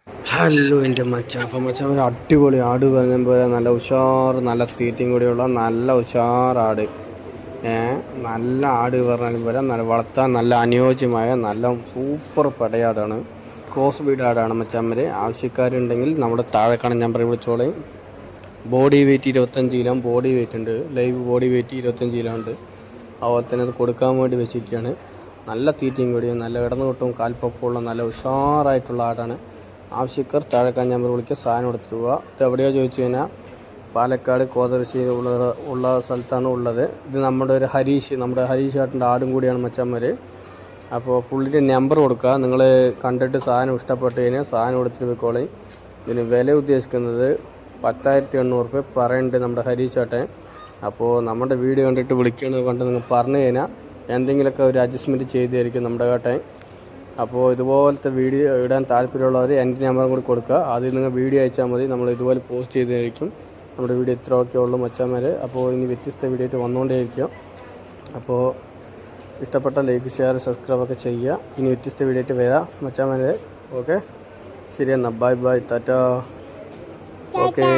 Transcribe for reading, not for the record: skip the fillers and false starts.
Hello എൻ്റെ മച്ചാൻ. അപ്പം മച്ചാൻ ഒരു അടിപൊളി ആട് പറഞ്ഞ പോലെ നല്ല ഉഷാർ നല്ല തീറ്റയും കൂടിയുള്ള നല്ല ഉഷാർ ആട്. നല്ല ആട് പറഞ്ഞാലും പോലെ നല്ല വളർത്താൻ നല്ല അനുയോജ്യമായ നല്ല സൂപ്പർ പടയാടാണ്. ക്രോസ് ബീഡ് ആടാണ് മച്ചാന്മാർ. ആവശ്യക്കാരുണ്ടെങ്കിൽ നമ്മുടെ താഴെ കാണുന്ന നമ്പറിൽ വിളിച്ചോളേ. Body weight 25 kilo body weight ഉണ്ട്. ലൈവ് ബോഡി വെയിറ്റ് 25 കിലോ ഉണ്ട്. അതുപോലെ തന്നെ അത് കൊടുക്കാൻ വേണ്ടി വെച്ചിരിക്കുകയാണ്. നല്ല തീറ്റയും കൂടിയും നല്ല ഇടന്നുകൊട്ടും കാൽപ്പൊക്കമുള്ള നല്ല ഉഷാറായിട്ടുള്ള ആടാണ്. ആവശ്യക്കാർ താഴെക്കാൻ നമ്പർ വിളിക്കുക, സാധനം എടുത്തിട്ട് പോവുക. ഇത് എവിടെയോ ചോദിച്ചു കഴിഞ്ഞാൽ പാലക്കാട് കോതർശ്ശേരി ഉള്ള സ്ഥലത്താണ് ഉള്ളത്. ഇത് നമ്മുടെ ഹരീഷ് ഏട്ടൻ്റെ ആടും കൂടിയാണ് മച്ചാന്മാർ. അപ്പോൾ പുള്ളിൻ്റെ നമ്പർ കൊടുക്കുക. നിങ്ങൾ കണ്ടിട്ട് സാധനം ഇഷ്ടപ്പെട്ട് കഴിഞ്ഞാൽ സാധനം എടുത്തിട്ട് പോയിക്കോളെ. ഇതിന് വില ഉദ്ദേശിക്കുന്നത് 10,800 രൂപ പറയുന്നുണ്ട് നമ്മുടെ ഹരീഷ് ഏട്ടൻ. അപ്പോൾ നമ്മുടെ വീഡിയോ കണ്ടിട്ട് വിളിക്കുന്നത് കൊണ്ട് നിങ്ങൾ പറഞ്ഞു കഴിഞ്ഞാൽ എന്തെങ്കിലുമൊക്കെ ഒരു അഡ്ജസ്റ്റ്മെൻറ്റ് ചെയ്തായിരിക്കും നമ്മുടെ ഏട്ടൻ. അപ്പോൾ ഇതുപോലത്തെ വീഡിയോ ഇടാൻ താല്പര്യമുള്ളവർ എൻ്റെ നമ്പറും കൂടി കൊടുക്കുക. ആദ്യം നിങ്ങൾ വീഡിയോ അയച്ചാൽ മതി, നമ്മൾ ഇതുപോലെ പോസ്റ്റ് ചെയ്തായിരിക്കും. നമ്മുടെ വീഡിയോ ഇത്രയൊക്കെ ഉള്ളൂ മച്ചാന്മാർ. അപ്പോൾ ഇനി വ്യത്യസ്ത വീഡിയോ ആയിട്ട് വന്നുകൊണ്ടേയിരിക്കും. അപ്പോൾ ഇഷ്ടപ്പെട്ട ലൈക്ക്, ഷെയർ, സബ്സ്ക്രൈബൊക്കെ ചെയ്യുക. ഇനി വ്യത്യസ്ത വീഡിയോ ആയിട്ട് വരാം മച്ചാന്മാർ. ഓക്കെ, ശരി എന്നാൽ ബൈ ബൈ, ടാറ്റാ. ഓക്കെ.